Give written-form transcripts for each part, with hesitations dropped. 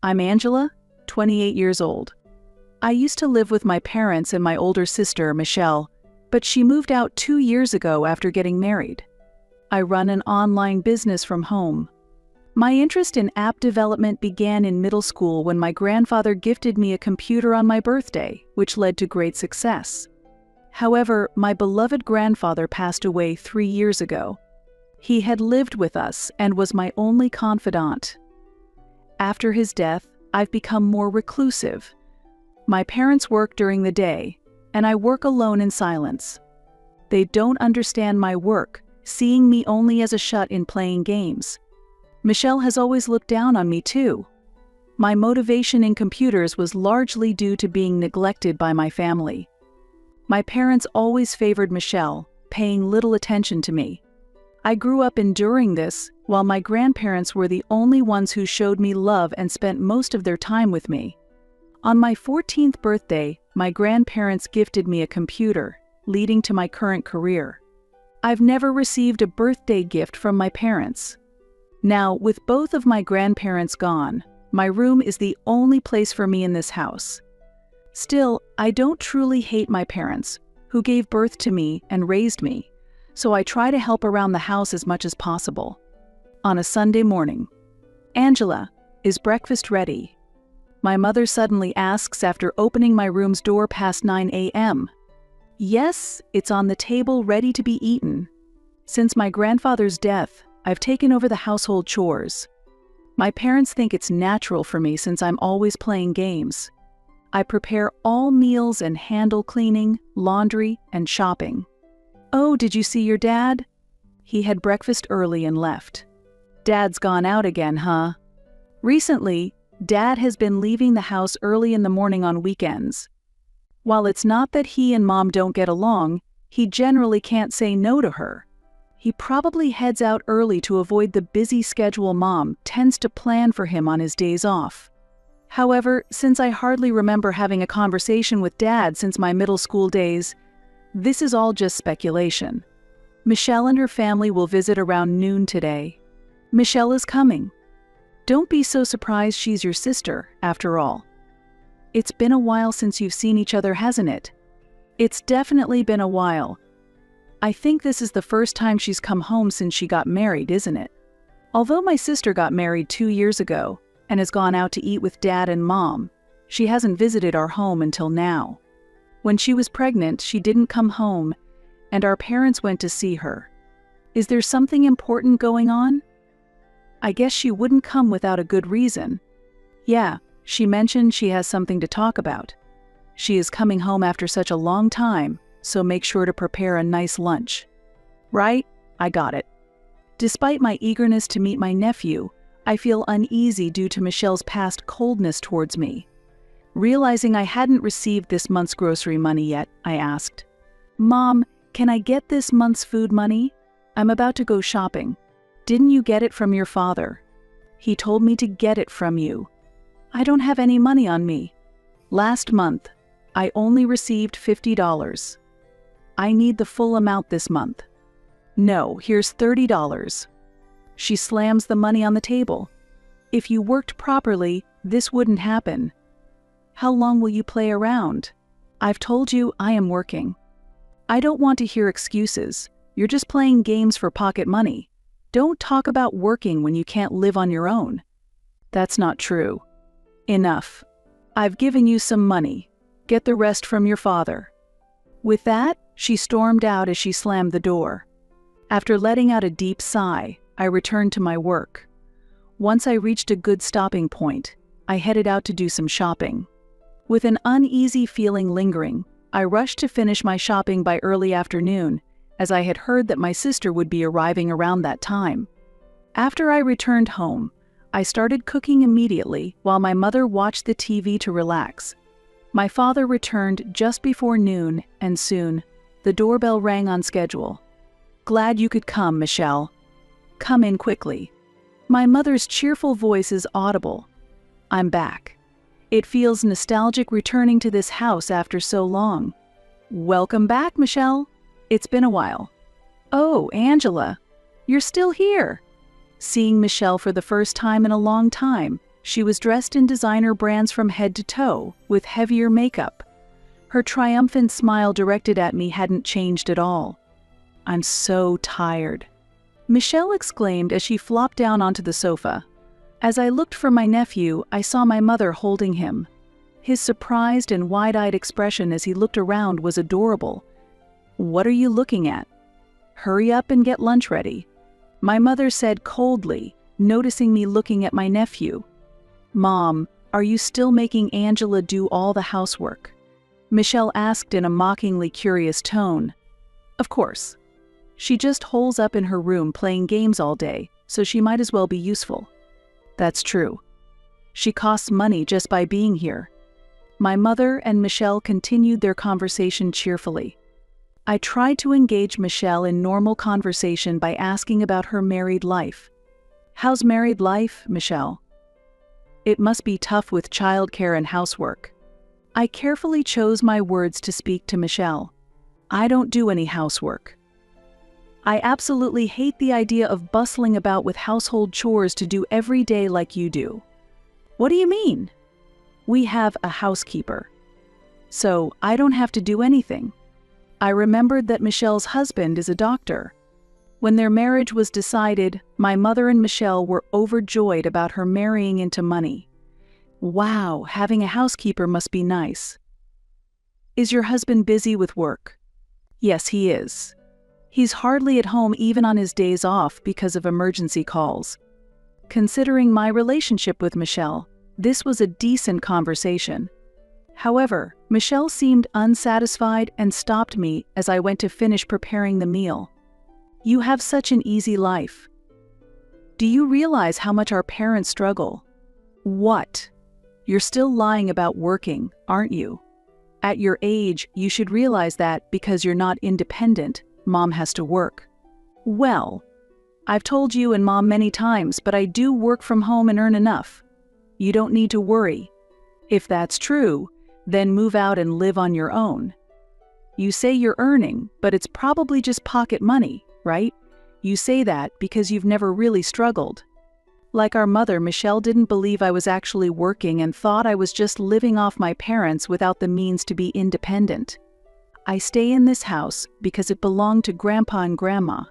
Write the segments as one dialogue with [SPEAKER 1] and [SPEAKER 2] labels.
[SPEAKER 1] I'm Angela, 28 years old. I used to live with my parents and my older sister, Michelle, but she moved out 2 years ago after getting married. I run an online business from home. My interest in app development began in middle school when my grandfather gifted me a computer on my birthday, which led to great success. However, my beloved grandfather passed away 3 years ago. He had lived with us and was my only confidant. After his death, I've become more reclusive. My parents work during the day, and I work alone in silence. They don't understand my work, seeing me only as a shut-in playing games. Michelle has always looked down on me too. My motivation in computers was largely due to being neglected by my family. My parents always favored Michelle, paying little attention to me. I grew up enduring this, while my grandparents were the only ones who showed me love and spent most of their time with me. On my 14th birthday, my grandparents gifted me a computer, leading to my current career. I've never received a birthday gift from my parents. Now, with both of my grandparents gone, my room is the only place for me in this house. Still, I don't truly hate my parents, who gave birth to me and raised me, so I try to help around the house as much as possible. On a Sunday morning, "Angela, is breakfast ready?" My mother suddenly asks after opening my room's door past 9 a.m. Yes, it's on the table ready to be eaten. Since my grandfather's death, I've taken over the household chores. My parents think it's natural for me since I'm always playing games. I prepare all meals and handle cleaning, laundry, and shopping. Oh, did you see your dad? He had breakfast early and left. Dad's gone out again, huh? Recently, Dad has been leaving the house early in the morning on weekends. While it's not that he and Mom don't get along, he generally can't say no to her. He probably heads out early to avoid the busy schedule Mom tends to plan for him on his days off. However, since I hardly remember having a conversation with Dad since my middle school days, this is all just speculation. Michelle and her family will visit around noon today. Michelle is coming. Don't be so surprised she's your sister, after all. It's been a while since you've seen each other, hasn't it? It's definitely been a while. I think this is the first time she's come home since she got married, isn't it? Although my sister got married 2 years ago and has gone out to eat with Dad and Mom, she hasn't visited our home until now. When she was pregnant, she didn't come home, and our parents went to see her. Is there something important going on? I guess she wouldn't come without a good reason. Yeah, she mentioned she has something to talk about. She is coming home after such a long time, so make sure to prepare a nice lunch. Right? I got it. Despite my eagerness to meet my nephew, I feel uneasy due to Michelle's past coldness towards me. Realizing I hadn't received this month's grocery money yet, I asked, "Mom, can I get this month's food money? I'm about to go shopping. Didn't you get it from your father? He told me to get it from you. I don't have any money on me. Last month, I only received $50. I need the full amount this month. No, here's $30. She slams the money on the table. If you worked properly, this wouldn't happen. How long will you play around? I've told you I am working. I don't want to hear excuses. You're just playing games for pocket money. Don't talk about working when you can't live on your own. That's not true. Enough. I've given you some money. Get the rest from your father." With that, she stormed out as she slammed the door. After letting out a deep sigh, I returned to my work. Once I reached a good stopping point, I headed out to do some shopping. With an uneasy feeling lingering, I rushed to finish my shopping by early afternoon, as I had heard that my sister would be arriving around that time. After I returned home, I started cooking immediately while my mother watched the TV to relax. My father returned just before noon, and soon, the doorbell rang on schedule. "Glad you could come, Michelle. Come in quickly." My mother's cheerful voice is audible. I'm back. It feels nostalgic returning to this house after so long. "Welcome back, Michelle. It's been a while." "Oh, Angela, you're still here." Seeing Michelle for the first time in a long time, She was dressed in designer brands from head to toe, with heavier makeup. Her triumphant smile directed at me hadn't changed at all. "I'm so tired," Michelle exclaimed as she flopped down onto the sofa. As I looked for my nephew, I saw my mother holding him. His surprised and wide-eyed expression as he looked around was adorable. "What are you looking at? Hurry up and get lunch ready," my mother said coldly, noticing me looking at my nephew. "Mom, are you still making Angela do all the housework?" Michelle asked in a mockingly curious tone. "Of course. She just holes up in her room playing games all day, so she might as well be useful." "That's true. She costs money just by being here." My mother and Michelle continued their conversation cheerfully. I tried to engage Michelle in normal conversation by asking about her married life. "How's married life, Michelle?" "It must be tough with childcare and housework." I carefully chose my words to speak to Michelle. "I don't do any housework. I absolutely hate the idea of bustling about with household chores to do every day like you do." "What do you mean?" "We have a housekeeper. So I don't have to do anything." I remembered that Michelle's husband is a doctor. When their marriage was decided, my mother and Michelle were overjoyed about her marrying into money. Wow, having a housekeeper must be nice. "Is your husband busy with work?" "Yes, he is. He's hardly at home even on his days off because of emergency calls." Considering my relationship with Michelle, this was a decent conversation. However, Michelle seemed unsatisfied and stopped me as I went to finish preparing the meal. "You have such an easy life. Do you realize how much our parents struggle?" "What? You're still lying about working, aren't you? At your age, you should realize that because you're not independent, Mom has to work." "Well, I've told you and Mom many times, but I do work from home and earn enough. You don't need to worry. If that's true, then move out and live on your own. You say you're earning, but it's probably just pocket money, right? You say that because you've never really struggled." Like our mother, Michelle didn't believe I was actually working and thought I was just living off my parents without the means to be independent. "I stay in this house because it belonged to Grandpa and Grandma.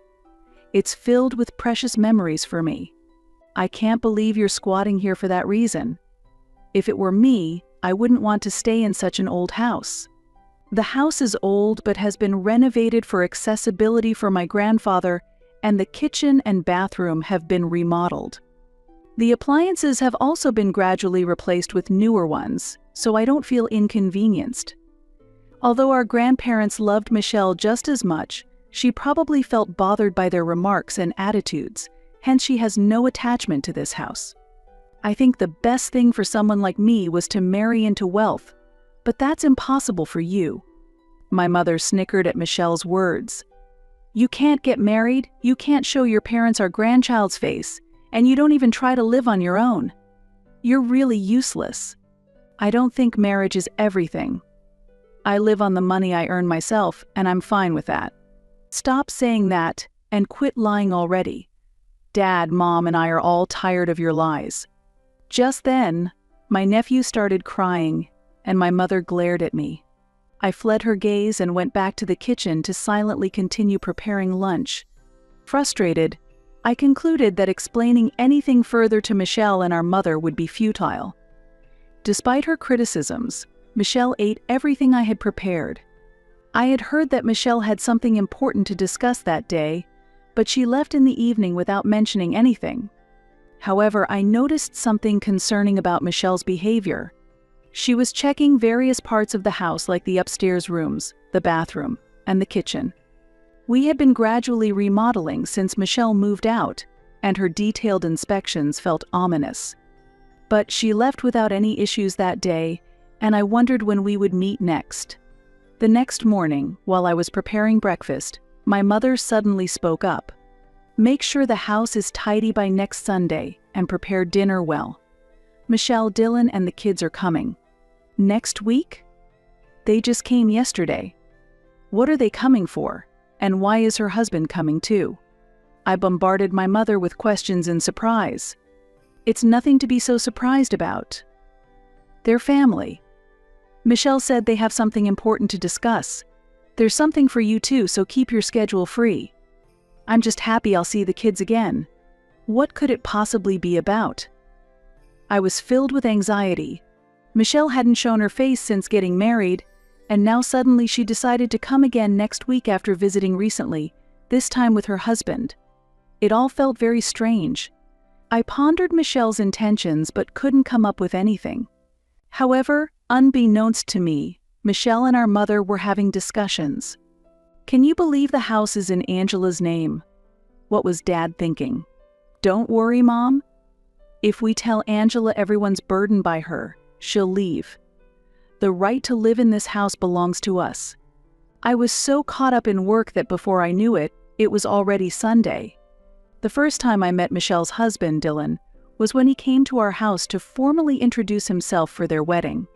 [SPEAKER 1] It's filled with precious memories for me. I can't believe you're squatting here for that reason. If it were me, I wouldn't want to stay in such an old house. The house is old but has been renovated for accessibility for my grandfather, and the kitchen and bathroom have been remodeled. The appliances have also been gradually replaced with newer ones, so I don't feel inconvenienced." Although our grandparents loved Michelle just as much, she probably felt bothered by their remarks and attitudes, hence she has no attachment to this house. "I think the best thing for someone like me was to marry into wealth, but that's impossible for you." My mother snickered at Michelle's words. "You can't get married, you can't show your parents our grandchild's face, and you don't even try to live on your own. You're really useless." "I don't think marriage is everything. I live on the money I earn myself, and I'm fine with that." "Stop saying that, and quit lying already. Dad, Mom, and I are all tired of your lies." Just then, my nephew started crying, and my mother glared at me. I fled her gaze and went back to the kitchen to silently continue preparing lunch. Frustrated, I concluded that explaining anything further to Michelle and our mother would be futile. Despite her criticisms, Michelle ate everything I had prepared. I had heard that Michelle had something important to discuss that day, but she left in the evening without mentioning anything. However, I noticed something concerning about Michelle's behavior. She was checking various parts of the house like the upstairs rooms, the bathroom, and the kitchen. We had been gradually remodeling since Michelle moved out, and her detailed inspections felt ominous. But she left without any issues that day, and I wondered when we would meet next. The next morning, while I was preparing breakfast, my mother suddenly spoke up. "Make sure the house is tidy by next Sunday, and prepare dinner well. Michelle, Dylan, and the kids are coming." "Next week?" "They just came yesterday." "What are they coming for? And why is her husband coming too?" I bombarded my mother with questions in surprise. It's nothing to be so surprised about. Their family. Michelle said they have something important to discuss. There's something for you too, so keep your schedule free. I'm just happy I'll see the kids again. What could it possibly be about? I was filled with anxiety. Michelle hadn't shown her face since getting married, and now suddenly she decided to come again next week after visiting recently, this time with her husband. It all felt very strange. I pondered Michelle's intentions but couldn't come up with anything. However, unbeknownst to me, Michelle and our mother were having discussions. Can you believe the house is in Angela's name? What was Dad thinking? Don't worry, Mom. If we tell Angela everyone's burdened by her, she'll leave. The right to live in this house belongs to us. I was so caught up in work that before I knew it, it was already Sunday. The first time I met Michelle's husband, Dylan, was when he came to our house to formally introduce himself for their wedding.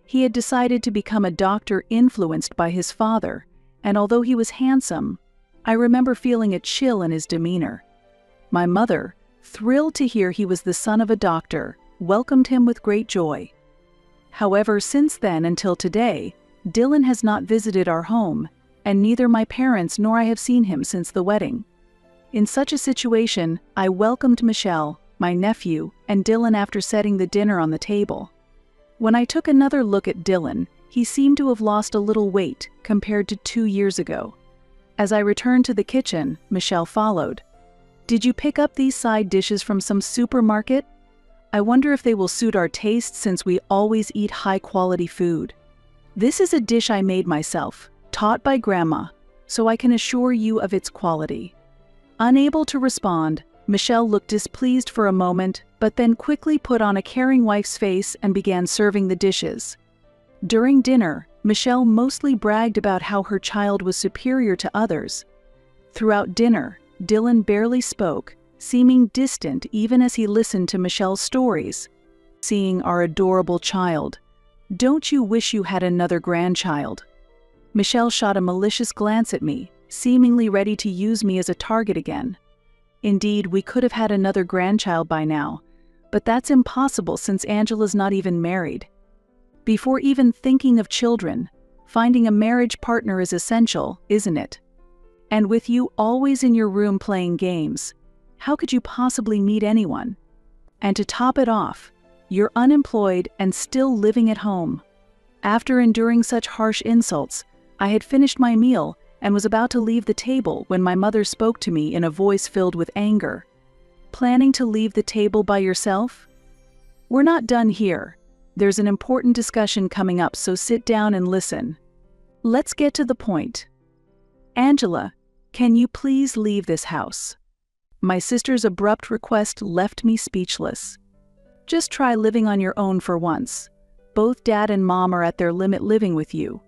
[SPEAKER 1] He had decided to become a doctor influenced by his father, and although he was handsome, I remember feeling a chill in his demeanor. My mother, thrilled to hear he was the son of a doctor, welcomed him with great joy. However, since then until today, Dylan has not visited our home, and neither my parents nor I have seen him since the wedding. In such a situation, I welcomed Michelle, my nephew, and Dylan after setting the dinner on the table. When I took another look at Dylan, he seemed to have lost a little weight compared to 2 years ago. As I returned to the kitchen, Michelle followed. Did you pick up these side dishes from some supermarket? I wonder if they will suit our tastes since we always eat high-quality food. This is a dish I made myself, taught by Grandma, so I can assure you of its quality. Unable to respond, Michelle looked displeased for a moment, but then quickly put on a caring wife's face and began serving the dishes. During dinner, Michelle mostly bragged about how her child was superior to others. Throughout dinner, Dylan barely spoke, seeming distant even as he listened to Michelle's stories. Seeing our adorable child. Don't you wish you had another grandchild? Michelle shot a malicious glance at me, seemingly ready to use me as a target again. Indeed, we could have had another grandchild by now, but that's impossible since Angela's not even married. Before even thinking of children, finding a marriage partner is essential, isn't it? And with you always in your room playing games, how could you possibly meet anyone? And to top it off, you're unemployed and still living at home. After enduring such harsh insults, I had finished my meal and was about to leave the table when my mother spoke to me in a voice filled with anger. Planning to leave the table by yourself? We're not done here. There's an important discussion coming up, so sit down and listen. Let's get to the point. Angela, can you please leave this house? My sister's abrupt request left me speechless. Just try living on your own for once. Both Dad and Mom are at their limit living with you.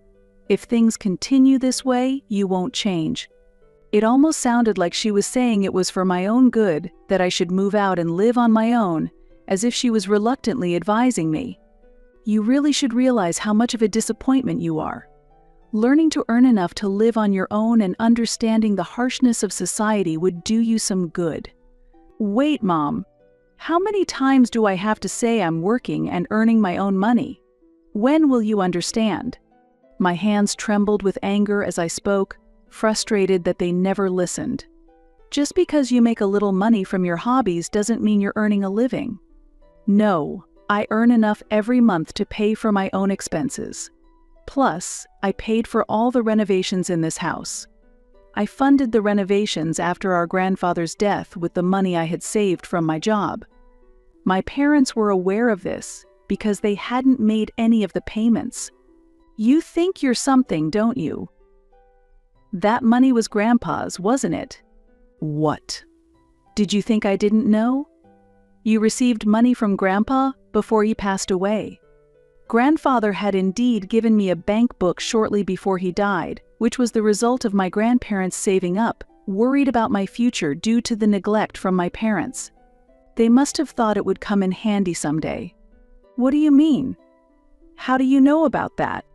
[SPEAKER 1] If things continue this way, you won't change. It almost sounded like she was saying it was for my own good that I should move out and live on my own, as if she was reluctantly advising me. You really should realize how much of a disappointment you are. Learning to earn enough to live on your own and understanding the harshness of society would do you some good. Wait, Mom. How many times do I have to say I'm working and earning my own money? When will you understand? My hands trembled with anger as I spoke, frustrated that they never listened. Just because you make a little money from your hobbies doesn't mean you're earning a living. No, I earn enough every month to pay for my own expenses. Plus, I paid for all the renovations in this house. I funded the renovations after our grandfather's death with the money I had saved from my job. My parents were aware of this because they hadn't made any of the payments. You think you're something, don't you? That money was Grandpa's, wasn't it? What? Did you think I didn't know? You received money from Grandpa before he passed away. Grandfather had indeed given me a bank book shortly before he died, which was the result of my grandparents saving up, worried about my future due to the neglect from my parents. They must have thought it would come in handy someday. What do you mean? How do you know about that?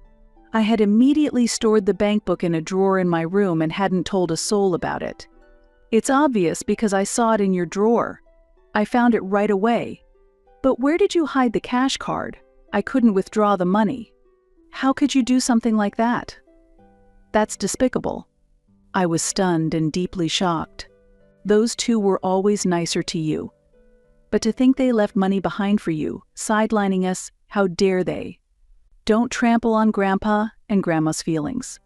[SPEAKER 1] I had immediately stored the bank book in a drawer in my room and hadn't told a soul about it. It's obvious because I saw it in your drawer. I found it right away. "But where did you hide the cash card? I couldn't withdraw the money. How could you do something like that?" "That's despicable." I was stunned and deeply shocked. Those two were always nicer to you. But to think they left money behind for you, sidelining us, how dare they? Don't trample on Grandpa and Grandma's feelings.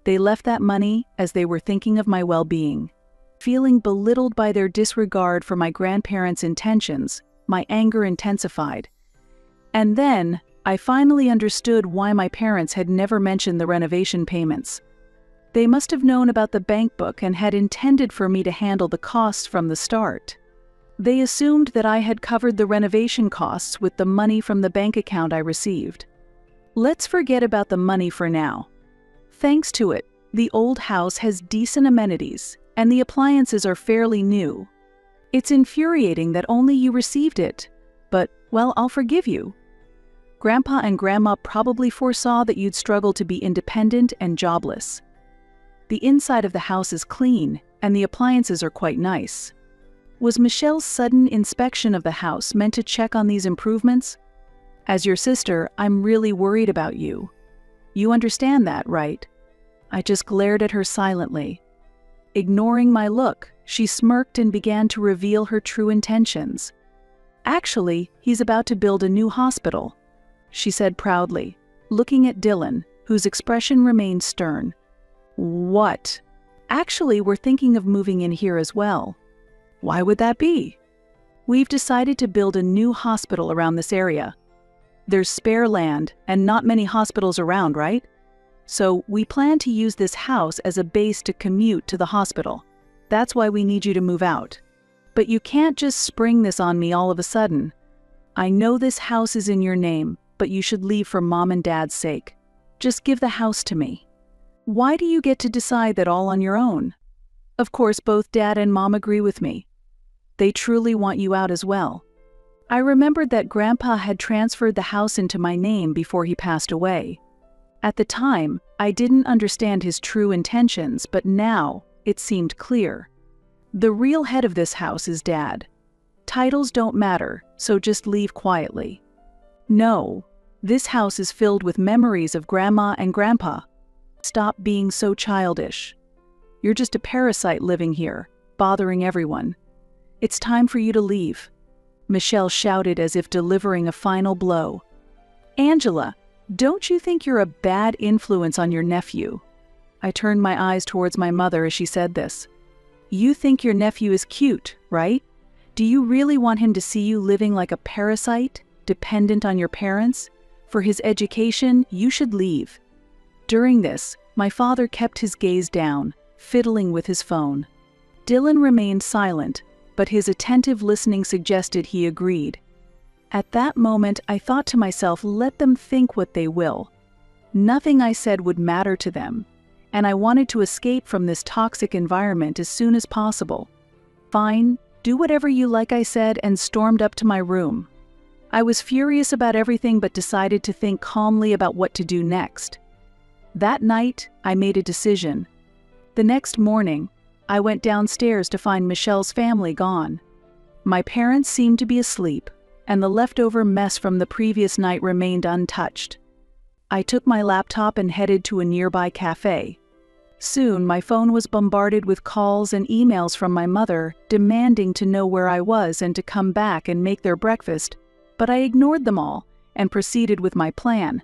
[SPEAKER 1] They left that money as they were thinking of my well-being. Feeling belittled by their disregard for my grandparents' intentions, my anger intensified. And then, I finally understood why my parents had never mentioned the renovation payments. They must have known about the bank book and had intended for me to handle the costs from the start. They assumed that I had covered the renovation costs with the money from the bank account I received. Let's forget about the money for now. Thanks to it, the old house has decent amenities, and the appliances are fairly new. It's infuriating that only you received it, but, well, I'll forgive you. Grandpa and Grandma probably foresaw that you'd struggle to be independent and jobless. The inside of the house is clean, and the appliances are quite nice. Was Michelle's sudden inspection of the house meant to check on these improvements? As your sister, I'm really worried about you. You understand that, right? I just glared at her silently. Ignoring my look, she smirked and began to reveal her true intentions. "Actually, he's about to build a new hospital," she said proudly, looking at Dylan, whose expression remained stern. "What?" "Actually, we're thinking of moving in here as well." "Why would that be?" "We've decided to build a new hospital around this area. There's spare land and not many hospitals around, right? So we plan to use this house as a base to commute to the hospital. That's why we need you to move out. But you can't just spring this on me all of a sudden. I know this house is in your name, but you should leave for Mom and Dad's sake. Just give the house to me." "Why do you get to decide that all on your own?" "Of course, both Dad and Mom agree with me. They truly want you out as well." I remembered that Grandpa had transferred the house into my name before he passed away. At the time, I didn't understand his true intentions, but now it seemed clear. The real head of this house is Dad. Titles don't matter, so just leave quietly. "No, this house is filled with memories of Grandma and Grandpa. Stop being so childish. You're just a parasite living here, bothering everyone. It's time for you to leave," Michelle shouted as if delivering a final blow. "Angela, don't you think you're a bad influence on your nephew?" I turned my eyes towards my mother as she said this. "You think your nephew is cute, right? Do you really want him to see you living like a parasite, dependent on your parents? For his education, you should leave." During this, my father kept his gaze down, fiddling with his phone. Dylan remained silent, but his attentive listening suggested he agreed. At that moment, I thought to myself, let them think what they will. Nothing I said would matter to them, and I wanted to escape from this toxic environment as soon as possible. "Fine, do whatever you like," I said, and stormed up to my room. I was furious about everything but decided to think calmly about what to do next. That night, I made a decision. The next morning, I went downstairs to find Michelle's family gone. My parents seemed to be asleep, and the leftover mess from the previous night remained untouched. I took my laptop and headed to a nearby cafe. Soon, my phone was bombarded with calls and emails from my mother, demanding to know where I was and to come back and make their breakfast, but I ignored them all and proceeded with my plan.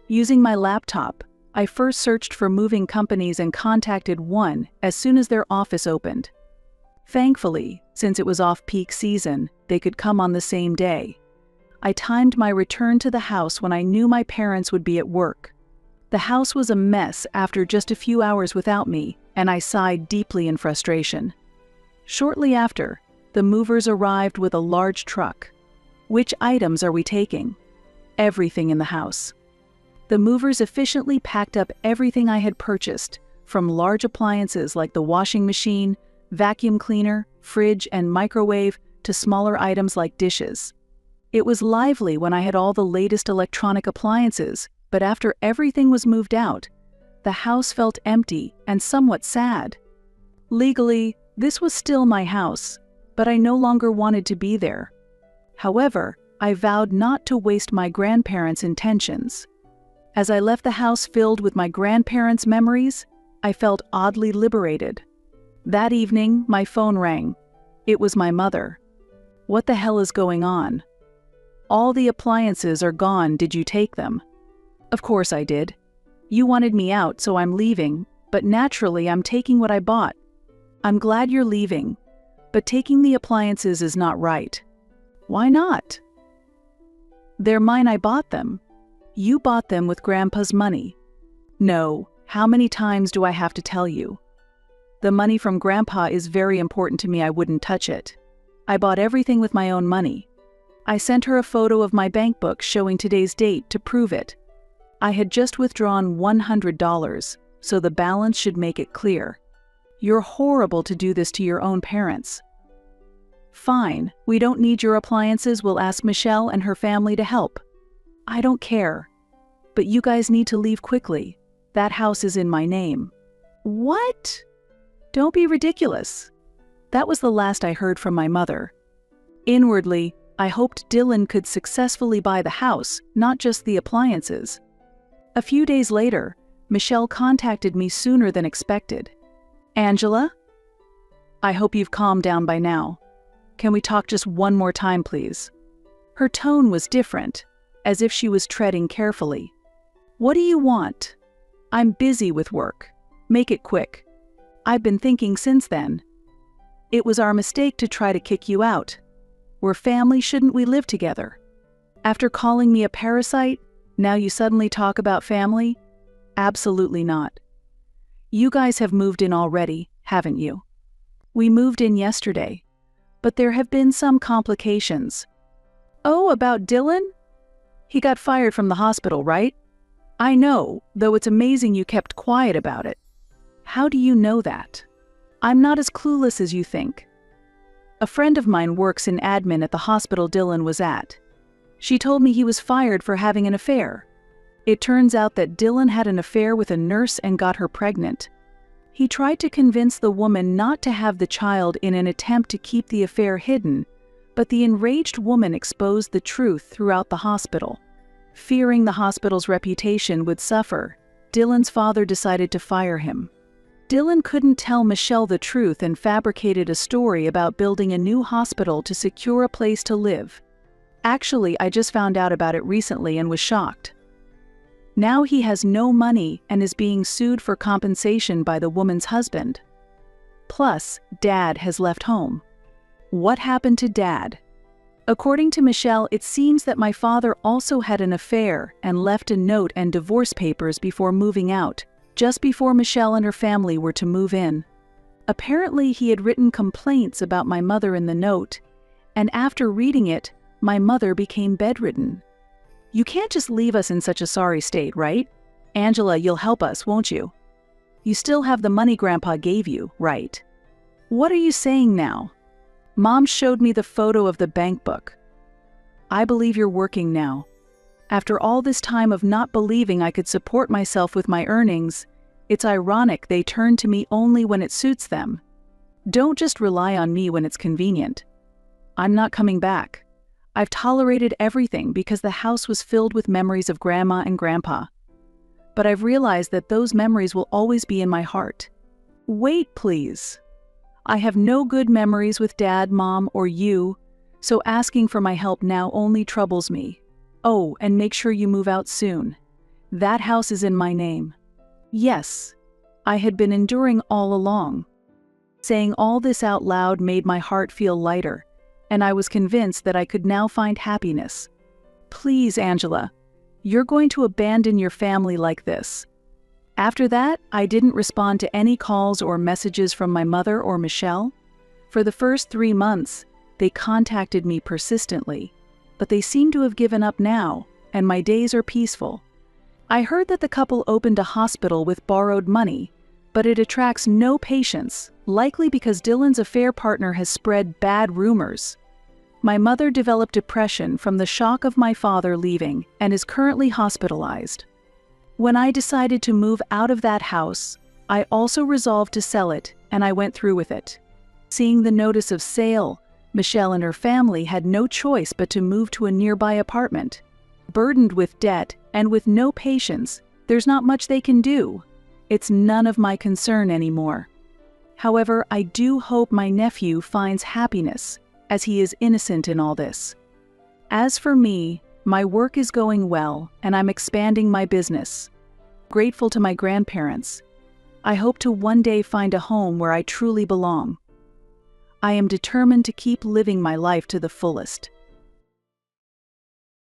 [SPEAKER 1] Using my laptop, I first searched for moving companies and contacted one as soon as their office opened. Thankfully, since it was off-peak season, they could come on the same day. I timed my return to the house when I knew my parents would be at work. The house was a mess after just a few hours without me, and I sighed deeply in frustration. Shortly after, the movers arrived with a large truck. "Which items are we taking?" "Everything in the house." The movers efficiently packed up everything I had purchased, from large appliances like the washing machine, vacuum cleaner, fridge, and microwave to smaller items like dishes. It was lively when I had all the latest electronic appliances, but after everything was moved out, the house felt empty and somewhat sad. Legally, this was still my house, but I no longer wanted to be there. However, I vowed not to waste my grandparents' intentions. As I left the house filled with my grandparents' memories, I felt oddly liberated. That evening, my phone rang. It was my mother. "What the hell is going on?" "All the appliances are gone, did you take them?" "Of course I did. You wanted me out, so I'm leaving, but naturally I'm taking what I bought." "I'm glad you're leaving, but taking the appliances is not right." "Why not?" "They're mine, I bought them." "You bought them with Grandpa's money." "No, how many times do I have to tell you? The money from Grandpa is very important to me, I wouldn't touch it. I bought everything with my own money." I sent her a photo of my bank book showing today's date to prove it. I had just withdrawn $100, so the balance should make it clear. "You're horrible to do this to your own parents." "Fine, we don't need your appliances, we'll ask Michelle and her family to help." "I don't care. But you guys need to leave quickly. That house is in my name." "What?" "Don't be ridiculous." That was the last I heard from my mother. Inwardly, I hoped Dylan could successfully buy the house, not just the appliances. A few days later, Michelle contacted me sooner than expected. "Angela? I hope you've calmed down by now. Can we talk just one more time, please?" Her tone was different, as if she was treading carefully. "What do you want?" "I'm busy with work. Make it quick." "I've been thinking since then. It was our mistake to try to kick you out. We're family, shouldn't we live together? After calling me a parasite, now you suddenly talk about family? Absolutely not. You guys have moved in already, haven't you?" "We moved in yesterday, but there have been some complications." "Oh, about Dylan? He got fired from the hospital, right?" "I know, though it's amazing you kept quiet about it." "How do you know that?" "I'm not as clueless as you think. A friend of mine works in admin at the hospital Dylan was at. She told me he was fired for having an affair. It turns out that Dylan had an affair with a nurse and got her pregnant. He tried to convince the woman not to have the child in an attempt to keep the affair hidden, but the enraged woman exposed the truth throughout the hospital. Fearing the hospital's reputation would suffer, Dylan's father decided to fire him. Dylan couldn't tell Michelle the truth and fabricated a story about building a new hospital to secure a place to live. Actually, I just found out about it recently and was shocked. Now he has no money and is being sued for compensation by the woman's husband. Plus, Dad has left home. What happened to Dad? According to Michelle, it seems that my father also had an affair and left a note and divorce papers before moving out, just before Michelle and her family were to move in. Apparently, he had written complaints about my mother in the note, and after reading it, my mother became bedridden. You can't just leave us in such a sorry state, right? Angela, you'll help us, won't you? You still have the money Grandpa gave you, right? What are you saying now? Mom showed me the photo of the bank book. I believe you're working now. After all this time of not believing I could support myself with my earnings, it's ironic they turn to me only when it suits them. Don't just rely on me when it's convenient. I'm not coming back. I've tolerated everything because the house was filled with memories of Grandma and Grandpa. But I've realized that those memories will always be in my heart. Wait, please. I have no good memories with Dad, Mom, or you, so asking for my help now only troubles me. Oh, and make sure you move out soon. That house is in my name. Yes, I had been enduring all along. Saying all this out loud made my heart feel lighter, and I was convinced that I could now find happiness. Please, Angela, you're going to abandon your family like this. After that, I didn't respond to any calls or messages from my mother or Michelle. For the first 3 months, they contacted me persistently, but they seem to have given up now, and my days are peaceful. I heard that the couple opened a hospital with borrowed money, but it attracts no patients, likely because Dylan's affair partner has spread bad rumors. My mother developed depression from the shock of my father leaving and is currently hospitalized. When I decided to move out of that house, I also resolved to sell it, and I went through with it. Seeing the notice of sale, Michelle and her family had no choice but to move to a nearby apartment. Burdened with debt and with no patience, there's not much they can do. It's none of my concern anymore. However, I do hope my nephew finds happiness, as he is innocent in all this. As for me, my work is going well, and I'm expanding my business. Grateful to my grandparents, I hope to one day find a home where I truly belong. I am determined to keep living my life to the fullest.